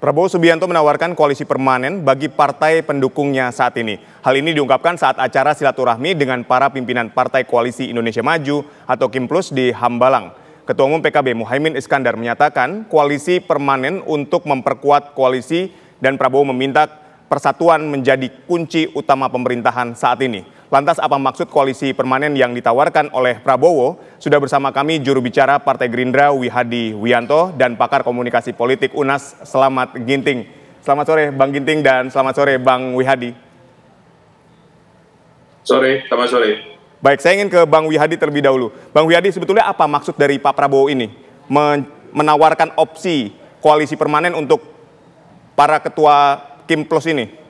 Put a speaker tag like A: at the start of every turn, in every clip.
A: Prabowo Subianto menawarkan koalisi permanen bagi partai pendukungnya saat ini. Hal ini diungkapkan saat acara silaturahmi dengan para pimpinan Partai Koalisi Indonesia Maju atau KIMPLUS di Hambalang. Ketua Umum PKB Muhaimin Iskandar menyatakan koalisi permanen untuk memperkuat koalisi dan Prabowo meminta persatuan menjadi kunci utama pemerintahan saat ini. Lantas apa maksud koalisi permanen yang ditawarkan oleh Prabowo? Sudah bersama kami juru bicara Partai Gerindra Wihadi Wianto dan pakar komunikasi politik UNAS Selamat Ginting. Selamat sore Bang Ginting dan selamat sore Bang Wihadi.
B: Selamat sore.
A: Baik, saya ingin ke Bang Wihadi terlebih dahulu. Bang Wihadi, sebetulnya apa maksud dari Pak Prabowo ini menawarkan opsi koalisi permanen untuk para ketua KIMPLUS ini?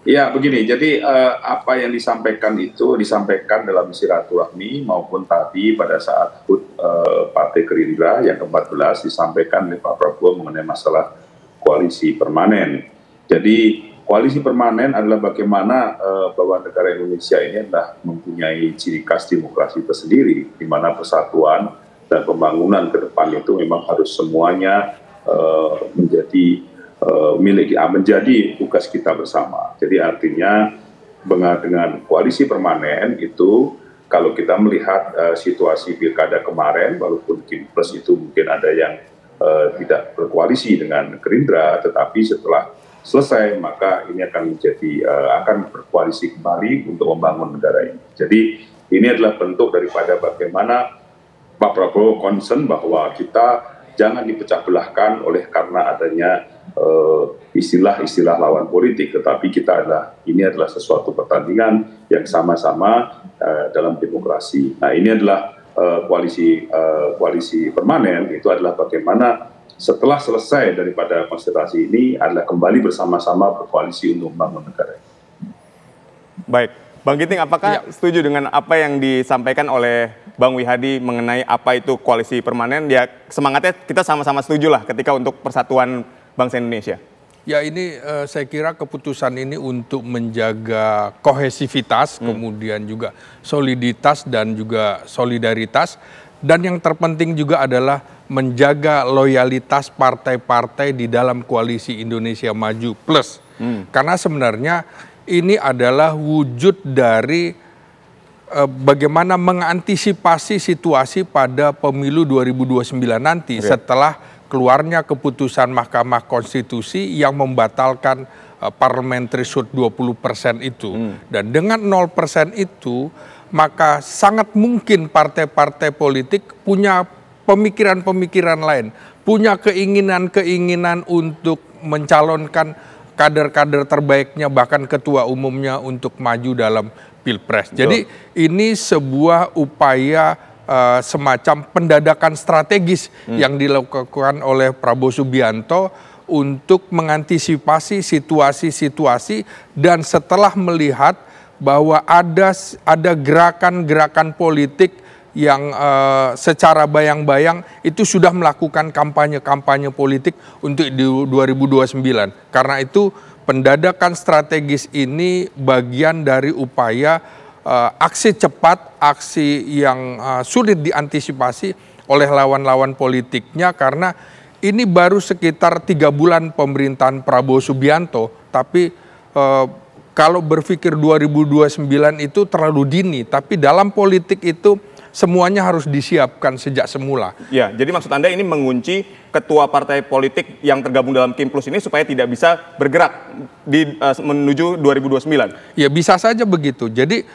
B: Ya, begini. Jadi apa yang disampaikan itu disampaikan dalam silaturahmi maupun tadi pada saat HUT Partai Gerindra yang ke-14 disampaikan oleh Pak Prabowo mengenai masalah koalisi permanen. Jadi koalisi permanen adalah bagaimana bahwa negara Indonesia ini adalah mempunyai ciri khas demokrasi tersendiri, di mana persatuan dan pembangunan ke depan itu memang harus semuanya menjadi tugas kita bersama. Jadi artinya dengan koalisi permanen itu kalau kita melihat situasi pilkada kemarin, walaupun KIMPLUS itu mungkin ada yang tidak berkoalisi dengan Gerindra, tetapi setelah selesai maka ini akan akan berkoalisi kembali untuk membangun negara ini. Jadi ini adalah bentuk daripada bagaimana Pak Prabowo concern bahwa kita jangan dipecah belahkan oleh karena adanya istilah-istilah lawan politik, tetapi ini adalah sesuatu pertandingan yang sama-sama dalam demokrasi. Nah, ini adalah koalisi permanen, itu adalah bagaimana setelah selesai daripada konsentrasi ini adalah kembali bersama-sama berkoalisi untuk membangun negara.
A: Baik, Bang Ginting, apakah setuju dengan apa yang disampaikan oleh Bang Wihadi mengenai apa itu koalisi permanen? Ya, semangatnya kita sama-sama setuju lah ketika untuk persatuan bangsa Indonesia.
C: Ya, ini saya kira keputusan ini untuk menjaga kohesivitas, kemudian juga soliditas dan juga solidaritas. Dan yang terpenting juga adalah menjaga loyalitas partai-partai di dalam koalisi Indonesia Maju Plus. Karena sebenarnya ini adalah wujud dari bagaimana mengantisipasi situasi pada pemilu 2029 nanti setelah keluarnya keputusan Mahkamah Konstitusi yang membatalkan parliamentary threshold 20% itu. Dan dengan 0% itu, maka sangat mungkin partai-partai politik punya pemikiran-pemikiran lain, punya keinginan-keinginan untuk mencalonkan kader-kader terbaiknya, bahkan ketua umumnya untuk maju dalam Pilpres. Jadi ini sebuah upaya semacam pendadakan strategis yang dilakukan oleh Prabowo Subianto untuk mengantisipasi situasi-situasi, dan setelah melihat bahwa ada gerakan-gerakan politik yang secara bayang-bayang itu sudah melakukan kampanye-kampanye politik untuk di 2029. Karena itu pendadakan strategis ini bagian dari upaya aksi cepat, aksi yang sulit diantisipasi oleh lawan-lawan politiknya, karena ini baru sekitar 3 bulan pemerintahan Prabowo Subianto, tapi kalau berpikir 2029 itu terlalu dini, tapi dalam politik itu semuanya harus disiapkan sejak semula.
A: Ya, jadi maksud Anda ini mengunci ketua partai politik yang tergabung dalam KIMPLUS ini supaya tidak bisa bergerak menuju 2029?
C: Ya, bisa saja begitu. Jadi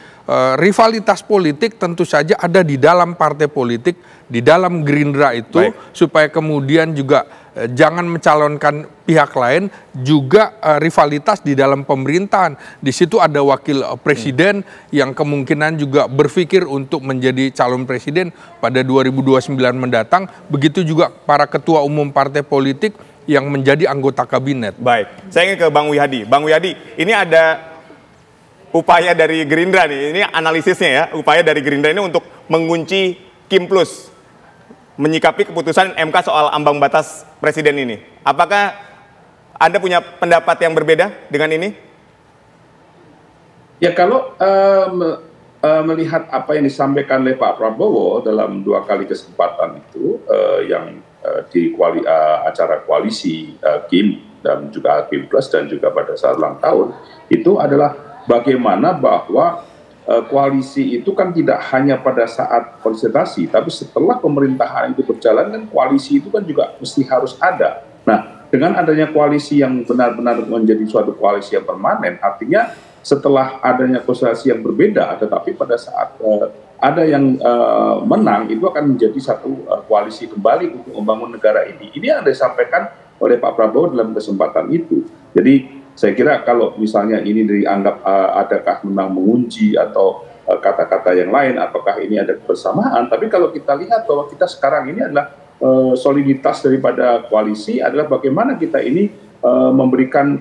C: rivalitas politik tentu saja ada di dalam partai politik, di dalam Gerindra itu. Baik. Supaya kemudian juga jangan mencalonkan pihak lain, juga rivalitas di dalam pemerintahan. Di situ ada wakil presiden yang kemungkinan juga berpikir untuk menjadi calon presiden pada 2029 mendatang. Begitu juga para ketua umum partai politik yang menjadi anggota kabinet.
A: Baik, saya ingin ke Bang Wihadi. Bang Wihadi, ini ada upaya dari Gerindra nih, ini analisisnya ya, upaya dari Gerindra ini untuk mengunci KIMPLUS, menyikapi keputusan MK soal ambang batas presiden ini. Apakah Anda punya pendapat yang berbeda dengan ini?
B: Ya, kalau melihat apa yang disampaikan oleh Pak Prabowo dalam 2 kali kesempatan itu, yang di acara koalisi KIM dan juga KIM Plus dan juga pada saat ulang tahun itu adalah bagaimana bahwa koalisi itu kan tidak hanya pada saat konsultasi, tapi setelah pemerintahan itu berjalan kan koalisi itu kan juga mesti harus ada. Nah, dengan adanya koalisi yang benar-benar menjadi suatu koalisi yang permanen, artinya setelah adanya konsultasi yang berbeda, tetapi pada saat ada yang menang, itu akan menjadi satu koalisi kembali untuk membangun negara ini. Ini yang disampaikan oleh Pak Prabowo dalam kesempatan itu. Jadi saya kira kalau misalnya ini dianggap adakah memang mengunci atau kata-kata yang lain, apakah ini ada kebersamaan, tapi kalau kita lihat bahwa kita sekarang ini adalah soliditas daripada koalisi adalah bagaimana kita ini memberikan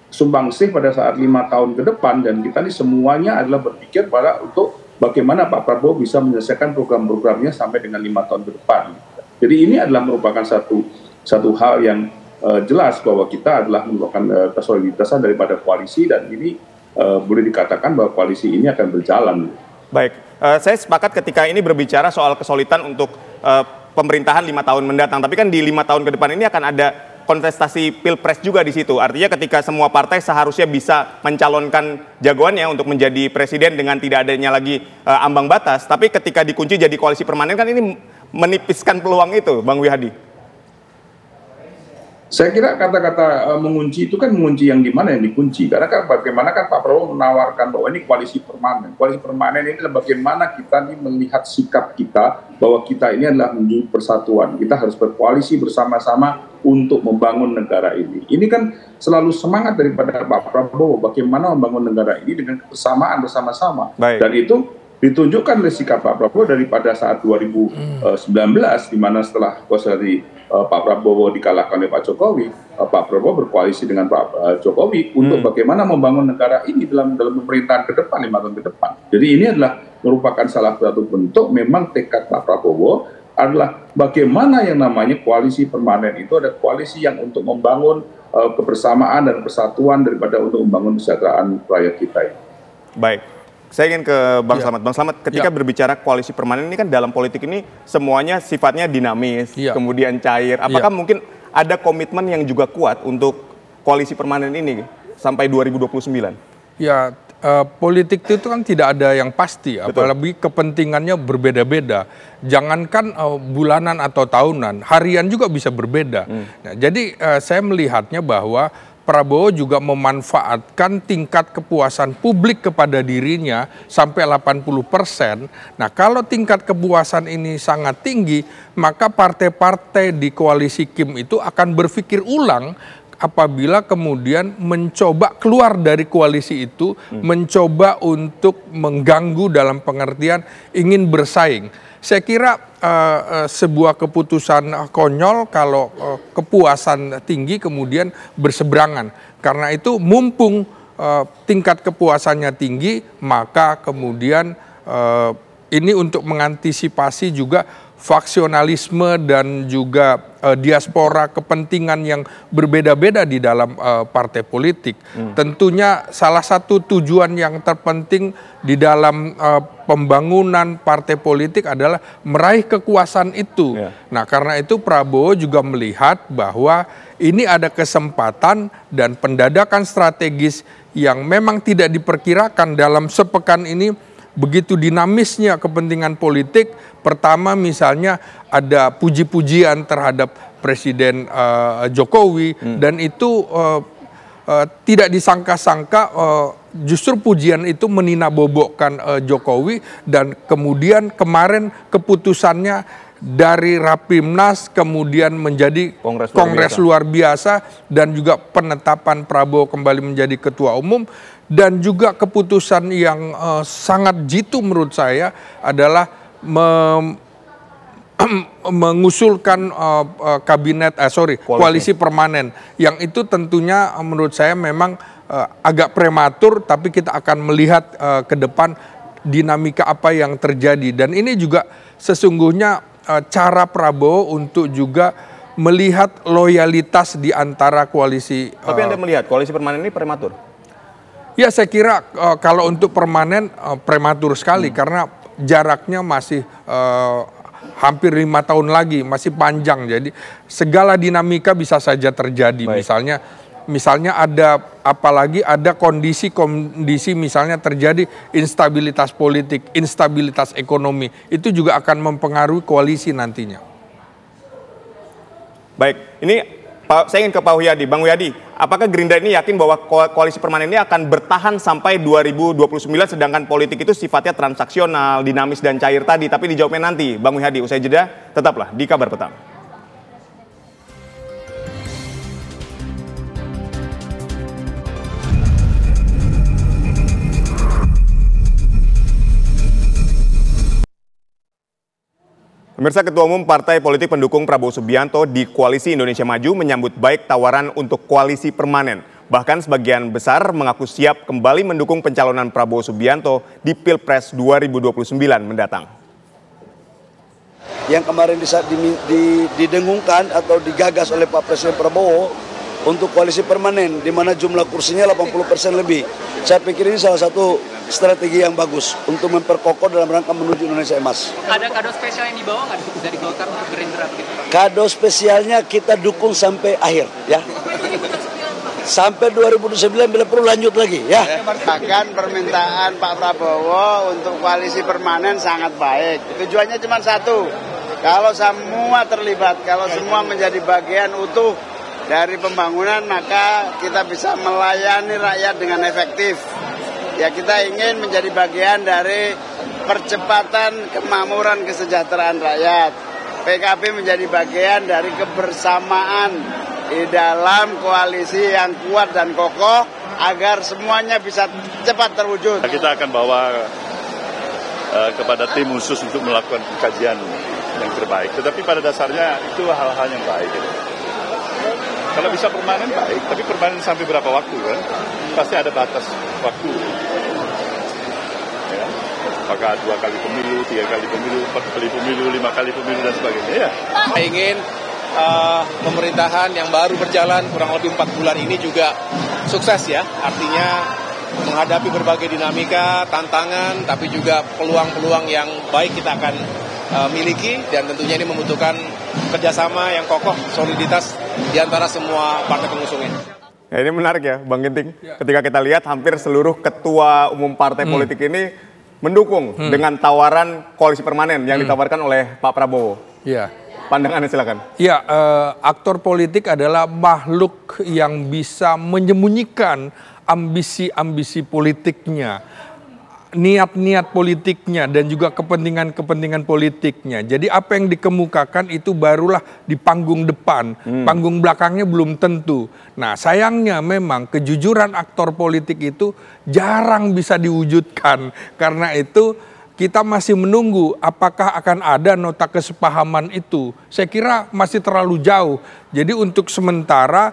B: sumbangsih pada saat 5 tahun ke depan, dan kita ini semuanya adalah berpikir pada untuk bagaimana Pak Prabowo bisa menyelesaikan program-programnya sampai dengan 5 tahun ke depan. Jadi ini adalah merupakan satu hal yang jelas bahwa kita adalah merupakan kesoliditasan daripada koalisi, dan ini boleh dikatakan bahwa koalisi ini akan berjalan.
A: Baik, saya sepakat ketika ini berbicara soal kesulitan untuk pemerintahan 5 tahun mendatang, tapi kan di 5 tahun ke depan ini akan ada kontestasi pilpres juga di situ. Artinya ketika semua partai seharusnya bisa mencalonkan jagoannya untuk menjadi presiden dengan tidak adanya lagi ambang batas, tapi ketika dikunci jadi koalisi permanen kan ini menipiskan peluang itu, Bang Wihadi.
B: Saya kira kata-kata mengunci itu kan mengunci yang gimana yang dikunci, karena kan bagaimana kan Pak Prabowo menawarkan bahwa ini koalisi permanen. Koalisi permanen ini adalah bagaimana kita ini melihat sikap kita bahwa kita ini adalah menuju persatuan. Kita harus berkoalisi bersama-sama untuk membangun negara ini. Ini kan selalu semangat daripada Pak Prabowo bagaimana membangun negara ini dengan kebersamaan bersama-sama. Dan itu ditunjukkan oleh sikap Pak Prabowo daripada saat 2019 di mana setelah konsolidasi Pak Prabowo dikalahkan oleh Pak Jokowi, Pak Prabowo berkoalisi dengan Pak Jokowi untuk bagaimana membangun negara ini dalam pemerintahan ke depan, 5 tahun ke depan. Jadi ini adalah merupakan salah satu bentuk memang tekad Pak Prabowo adalah bagaimana yang namanya koalisi permanen itu ada koalisi yang untuk membangun kebersamaan dan persatuan daripada untuk membangun kesejahteraan rakyat kita ini.
A: Baik. Saya ingin ke Bang Slamet. Bang Slamet, ketika berbicara koalisi permanen ini kan dalam politik ini semuanya sifatnya dinamis, kemudian cair. Apakah mungkin ada komitmen yang juga kuat untuk koalisi permanen ini sampai 2029?
C: Ya, politik itu kan tidak ada yang pasti, apalagi kepentingannya berbeda-beda. Jangankan bulanan atau tahunan, harian juga bisa berbeda. Nah, jadi saya melihatnya bahwa Prabowo juga memanfaatkan tingkat kepuasan publik kepada dirinya sampai 80%. Nah, kalau tingkat kepuasan ini sangat tinggi, maka partai-partai di koalisi KIM itu akan berpikir ulang apabila kemudian mencoba keluar dari koalisi itu, mencoba untuk mengganggu dalam pengertian ingin bersaing. Saya kira sebuah keputusan konyol kalau kepuasan tinggi kemudian berseberangan. Karena itu mumpung tingkat kepuasannya tinggi, maka kemudian ini untuk mengantisipasi juga faksionalisme dan juga diaspora kepentingan yang berbeda-beda di dalam partai politik. Tentunya salah satu tujuan yang terpenting di dalam pembangunan partai politik adalah meraih kekuasaan itu. Nah, karena itu Prabowo juga melihat bahwa ini ada kesempatan dan pendadakan strategis yang memang tidak diperkirakan dalam sepekan ini. Begitu dinamisnya kepentingan politik, pertama misalnya ada puji-pujian terhadap Presiden Jokowi, dan itu tidak disangka-sangka justru pujian itu meninabobokan Jokowi, dan kemudian kemarin keputusannya dari Rapimnas kemudian menjadi Kongres luar biasa dan juga penetapan Prabowo kembali menjadi ketua umum. Dan juga keputusan yang sangat jitu menurut saya adalah mengusulkan koalisi permanen, yang itu tentunya menurut saya memang agak prematur, tapi kita akan melihat ke depan dinamika apa yang terjadi. Dan ini juga sesungguhnya cara Prabowo untuk juga melihat loyalitas di antara koalisi.
A: Tapi Anda melihat koalisi permanen ini prematur?
C: Ya, saya kira kalau untuk permanen prematur sekali karena jaraknya masih hampir 5 tahun lagi, masih panjang. Jadi segala dinamika bisa saja terjadi. Misalnya ada apalagi ada kondisi misalnya terjadi instabilitas politik, instabilitas ekonomi, itu juga akan mempengaruhi koalisi nantinya.
A: Baik, ini saya ingin ke Pak Wiyadi. Bang Wiyadi, apakah Gerindra ini yakin bahwa koalisi permanen ini akan bertahan sampai 2029, sedangkan politik itu sifatnya transaksional, dinamis dan cair tadi, tapi dijawabnya nanti. Bang Wiyadi, usai jeda, tetaplah di Kabar Petang. Pemirsa, Ketua Umum Partai Politik Pendukung Prabowo Subianto di Koalisi Indonesia Maju menyambut baik tawaran untuk koalisi permanen. Bahkan sebagian besar mengaku siap kembali mendukung pencalonan Prabowo Subianto di Pilpres 2029 mendatang.
D: Yang kemarin didengungkan atau digagas oleh Pak Presiden Prabowo untuk koalisi permanen, di mana jumlah kursinya 80% lebih. Saya pikir ini salah satu strategi yang bagus untuk memperkokoh dalam rangka menuju Indonesia Emas.
E: Ada kado spesial yang dibawa nggak dari Golkar untuk Gerindra begitu, Pak?
D: Kado spesialnya kita dukung sampai akhir, ya. Sampai 2029 bila perlu lanjut lagi, ya.
F: Bahkan permintaan Pak Prabowo untuk koalisi permanen sangat baik. Tujuannya cuma satu, kalau semua terlibat, kalau semua menjadi bagian utuh dari pembangunan, maka kita bisa melayani rakyat dengan efektif. Ya, kita ingin menjadi bagian dari percepatan kemakmuran kesejahteraan rakyat. PKB menjadi bagian dari kebersamaan di dalam koalisi yang kuat dan kokoh agar semuanya bisa cepat terwujud.
G: Kita akan bawa kepada tim khusus untuk melakukan kajian yang terbaik. Tetapi pada dasarnya itu hal-hal yang baik. Kalau bisa permanen baik, tapi permanen sampai berapa waktu kan? Pasti ada batas waktu. Ya. Apakah 2 kali pemilu, 3 kali pemilu, 4 kali pemilu, 5 kali pemilu dan sebagainya. Ya.
H: Saya ingin pemerintahan yang baru berjalan kurang lebih 4 bulan ini juga sukses ya. Artinya menghadapi berbagai dinamika, tantangan, tapi juga peluang-peluang yang baik kita akan miliki, dan tentunya ini membutuhkan kerjasama yang kokoh, soliditas di antara semua partai pengusungnya.
A: Ya, ini menarik ya, Bang Ginting. Ketika kita lihat hampir seluruh ketua umum partai politik ini mendukung dengan tawaran koalisi permanen yang ditawarkan oleh Pak Prabowo.
C: Iya.
A: Pandangannya silakan.
C: Ya, aktor politik adalah makhluk yang bisa menyembunyikan ambisi-ambisi politiknya, niat-niat politiknya, dan juga kepentingan-kepentingan politiknya. Jadi apa yang dikemukakan itu barulah di panggung depan, panggung belakangnya belum tentu. Nah, sayangnya memang kejujuran aktor politik itu jarang bisa diwujudkan. Karena itu kita masih menunggu apakah akan ada nota kesepahaman itu. Saya kira masih terlalu jauh. Jadi untuk sementara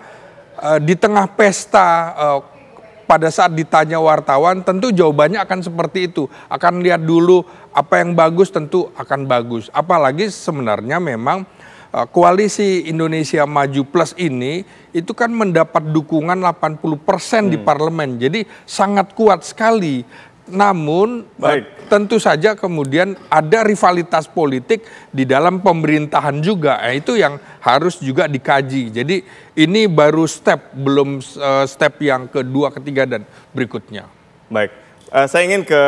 C: di tengah pesta, pada saat ditanya wartawan tentu jawabannya akan seperti itu. Akan lihat dulu apa yang bagus, tentu akan bagus. Apalagi sebenarnya memang koalisi Indonesia Maju Plus ini itu kan mendapat dukungan 80% di parlemen. Jadi sangat kuat sekali. Namun tentu saja kemudian ada rivalitas politik di dalam pemerintahan juga. Itu yang harus juga dikaji. Jadi ini baru step, belum step yang kedua, ketiga, dan berikutnya.
A: Baik, saya ingin ke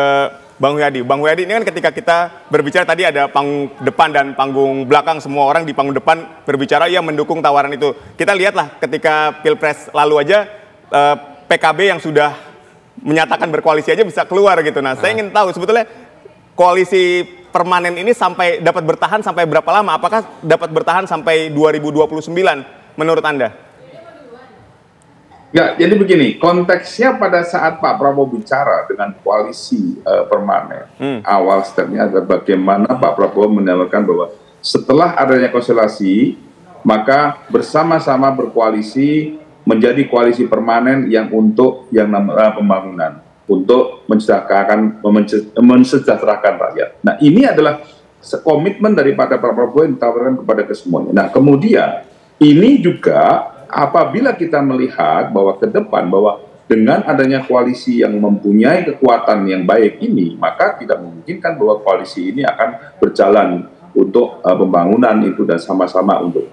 A: Bang Wiyadi. Bang Wiyadi, ini kan ketika kita berbicara tadi ada panggung depan dan panggung belakang. Semua orang di panggung depan berbicara ya mendukung tawaran itu. Kita lihatlah ketika Pilpres lalu aja PKB yang sudah menyatakan berkoalisi aja bisa keluar gitu. Nah, saya ingin tahu sebetulnya koalisi permanen ini dapat bertahan sampai berapa lama? Apakah dapat bertahan sampai 2029 menurut Anda?
B: Ya, jadi begini, konteksnya pada saat Pak Prabowo bicara dengan koalisi permanen, awal stepnya adalah bagaimana Pak Prabowo menawarkan bahwa setelah adanya konstelasi, maka bersama-sama berkoalisi menjadi koalisi permanen yang untuk yang namanya pembangunan, untuk mensejahterakan rakyat. Nah, ini adalah komitmen daripada Pak Prabowo yang ditawarkan kepada kesemuanya. Nah, kemudian ini juga apabila kita melihat bahwa ke depan bahwa dengan adanya koalisi yang mempunyai kekuatan yang baik ini, maka tidak memungkinkan bahwa koalisi ini akan berjalan untuk pembangunan itu dan sama-sama untuk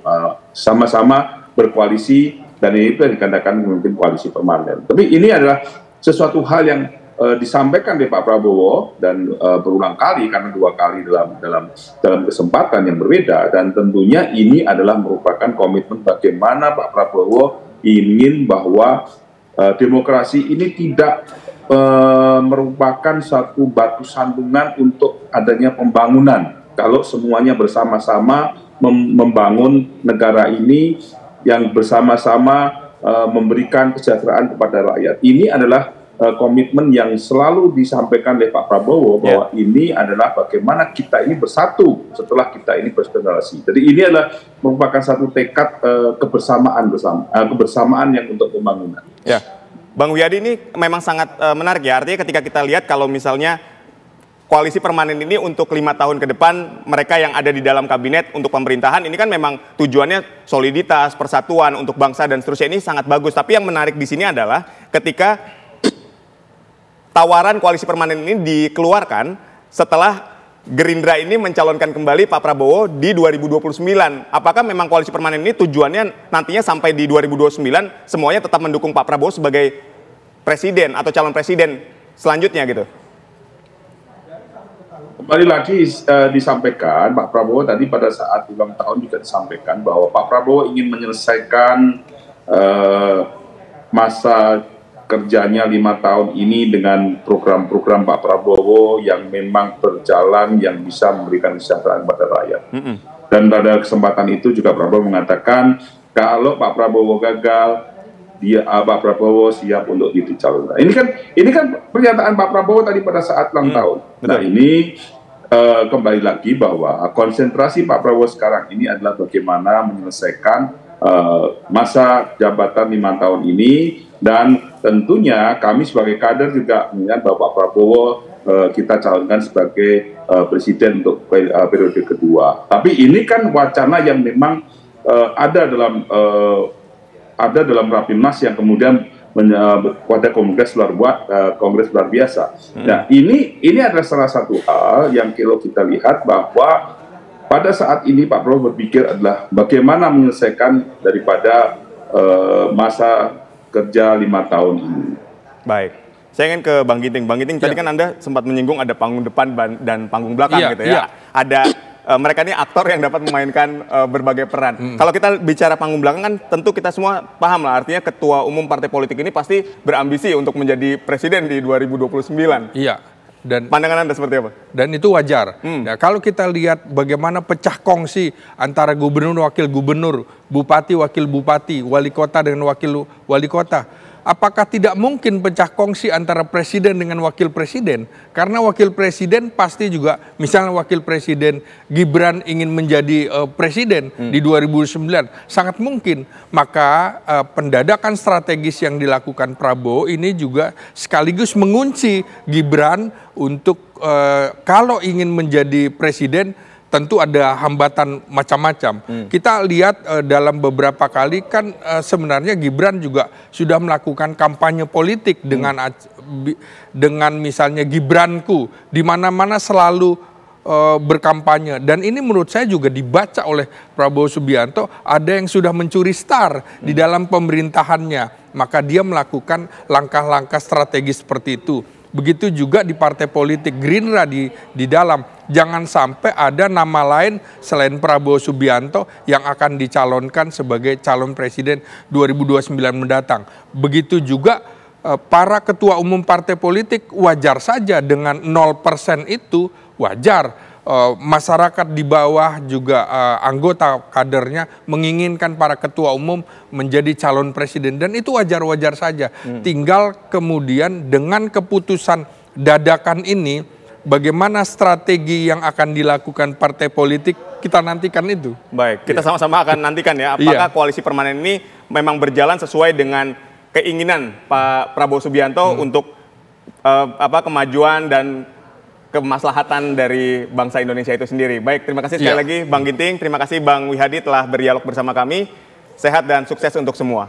B: sama-sama berkoalisi, dan ini itu yang dikatakan memimpin koalisi permanen. Tapi ini adalah sesuatu hal yang disampaikan oleh Pak Prabowo dan berulang kali, karena 2 kali dalam kesempatan yang berbeda, dan tentunya ini adalah merupakan komitmen bagaimana Pak Prabowo ingin bahwa demokrasi ini tidak merupakan satu batu sandungan untuk adanya pembangunan. Kalau semuanya bersama-sama membangun negara ini yang bersama-sama memberikan kesejahteraan kepada rakyat. Ini adalah komitmen yang selalu disampaikan oleh Pak Prabowo bahwa ini adalah bagaimana kita ini bersatu setelah kita ini bergenerasi. Jadi ini adalah merupakan satu tekad kebersamaan yang untuk pembangunan.
A: Ya, Bang Wiyadi, ini memang sangat menarik ya. Artinya ketika kita lihat kalau misalnya koalisi permanen ini untuk 5 tahun ke depan, mereka yang ada di dalam kabinet untuk pemerintahan ini kan memang tujuannya soliditas, persatuan untuk bangsa dan seterusnya, ini sangat bagus. Tapi yang menarik di sini adalah ketika tawaran koalisi permanen ini dikeluarkan setelah Gerindra ini mencalonkan kembali Pak Prabowo di 2029. Apakah memang koalisi permanen ini tujuannya nantinya sampai di 2029 semuanya tetap mendukung Pak Prabowo sebagai presiden atau calon presiden selanjutnya gitu?
B: Kembali lagi disampaikan Pak Prabowo tadi pada saat ulang tahun juga disampaikan bahwa Pak Prabowo ingin menyelesaikan masa kerjanya 5 tahun ini dengan program-program Pak Prabowo yang memang berjalan, yang bisa memberikan kesejahteraan kepada rakyat. Dan pada kesempatan itu juga Prabowo mengatakan kalau Pak Prabowo gagal, Pak Prabowo siap untuk dicalonkan. Ini kan pernyataan Pak Prabowo tadi pada saat ulang tahun. Nah ini kembali lagi bahwa konsentrasi Pak Prabowo sekarang ini adalah bagaimana menyelesaikan masa jabatan 5 tahun ini, dan tentunya kami sebagai kader juga mengingat bahwa Pak Prabowo kita calonkan sebagai presiden untuk periode kedua. Tapi ini kan wacana yang memang ada dalam Rapimnas yang kemudian pada kongres luar biasa. Nah, ini adalah salah satu hal yang kalau kita lihat bahwa pada saat ini Pak Prabowo berpikir adalah bagaimana menyelesaikan daripada masa kerja 5 tahun ini. Baik,
A: saya ingin ke Bang Ginting. Bang Ginting, tadi kan Anda sempat menyinggung ada panggung depan dan panggung belakang gitu ya. Ada mereka ini aktor yang dapat memainkan berbagai peran. Kalau kita bicara panggung belakang kan tentu kita semua paham lah, artinya ketua umum partai politik ini pasti berambisi untuk menjadi presiden di 2029.
C: Iya. Dan
A: pandangan Anda seperti apa?
C: Dan itu wajar. Nah, kalau kita lihat bagaimana pecah kongsi antara gubernur, wakil gubernur, bupati, wakil bupati, wali kota dengan wakil wali kota, apakah tidak mungkin pecah kongsi antara presiden dengan wakil presiden? Karena wakil presiden pasti juga, misalnya wakil presiden Gibran ingin menjadi presiden di 2009, sangat mungkin. Maka pendadakan strategis yang dilakukan Prabowo ini juga sekaligus mengunci Gibran untuk kalau ingin menjadi presiden, tentu ada hambatan macam-macam. Kita lihat dalam beberapa kali kan sebenarnya Gibran juga sudah melakukan kampanye politik dengan misalnya Gibranku, di mana-mana selalu berkampanye. Dan ini menurut saya juga dibaca oleh Prabowo Subianto, ada yang sudah mencuri star di dalam pemerintahannya. Maka dia melakukan langkah-langkah strategis seperti itu. Begitu juga di partai politik Gerindra di dalam. Jangan sampai ada nama lain selain Prabowo Subianto yang akan dicalonkan sebagai calon presiden 2029 mendatang. Begitu juga para ketua umum partai politik, wajar saja dengan 0% itu wajar. Masyarakat di bawah juga anggota kadernya menginginkan para ketua umum menjadi calon presiden, dan itu wajar-wajar saja. Tinggal kemudian dengan keputusan dadakan ini, bagaimana strategi yang akan dilakukan partai politik, kita nantikan itu.
A: Baik, kita sama-sama akan nantikan ya, apakah koalisi permanen ini memang berjalan sesuai dengan keinginan Pak Prabowo Subianto untuk kemajuan dan kemaslahatan dari bangsa Indonesia itu sendiri. Baik, terima kasih sekali lagi Bang Ginting, terima kasih Bang Wihadi telah berdialog bersama kami. Sehat dan sukses untuk semua.